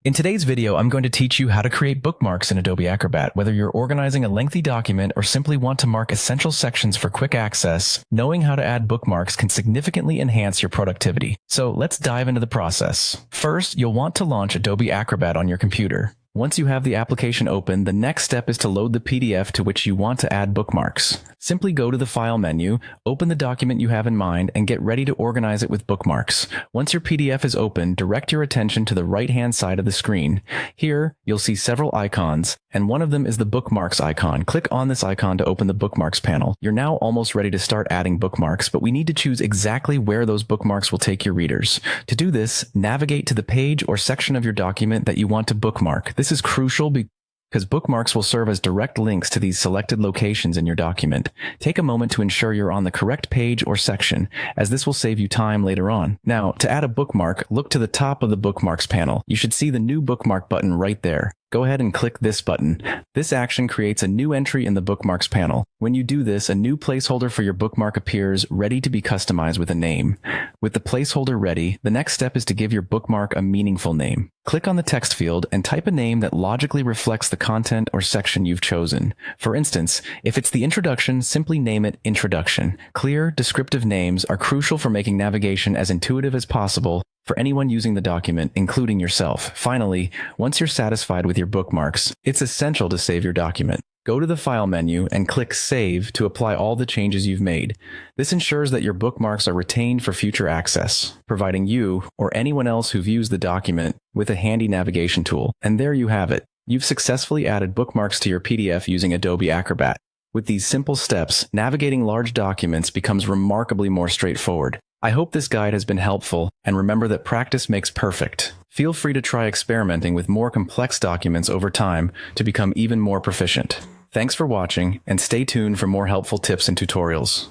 In today's video, I'm going to teach you how to create bookmarks in Adobe Acrobat. Whether you're organizing a lengthy document or simply want to mark essential sections for quick access, knowing how to add bookmarks can significantly enhance your productivity. So let's dive into the process. First, you'll want to launch Adobe Acrobat on your computer. Once you have the application open, the next step is to load the PDF to which you want to add bookmarks. Simply go to the File menu, open the document you have in mind, and get ready to organize it with bookmarks. Once your PDF is open, direct your attention to the right-hand side of the screen. Here, you'll see several icons, and one of them is the Bookmarks icon. Click on this icon to open the Bookmarks panel. You're now almost ready to start adding bookmarks, but we need to choose exactly where those bookmarks will take your readers. To do this, navigate to the page or section of your document that you want to bookmark. This is crucial because bookmarks will serve as direct links to these selected locations in your document. Take a moment to ensure you're on the correct page or section, as this will save you time later on. Now, to add a bookmark, look to the top of the Bookmarks panel. You should see the New Bookmark button right there. Go ahead and click this button. This action creates a new entry in the Bookmarks panel. When you do this, a new placeholder for your bookmark appears, ready to be customized with a name. With the placeholder ready, the next step is to give your bookmark a meaningful name. Click on the text field and type a name that logically reflects the content or section you've chosen. For instance, if it's the introduction, simply name it Introduction. Clear, descriptive names are crucial for making navigation as intuitive as possible for anyone using the document, including yourself. Finally, once you're satisfied with your bookmarks, it's essential to save your document. Go to the File menu and click Save to apply all the changes you've made. This ensures that your bookmarks are retained for future access, providing you or anyone else who views the document with a handy navigation tool. And there you have it. You've successfully added bookmarks to your PDF using Adobe Acrobat. With these simple steps, navigating large documents becomes remarkably more straightforward. I hope this guide has been helpful, and remember that practice makes perfect. Feel free to try experimenting with more complex documents over time to become even more proficient. Thanks for watching, and stay tuned for more helpful tips and tutorials.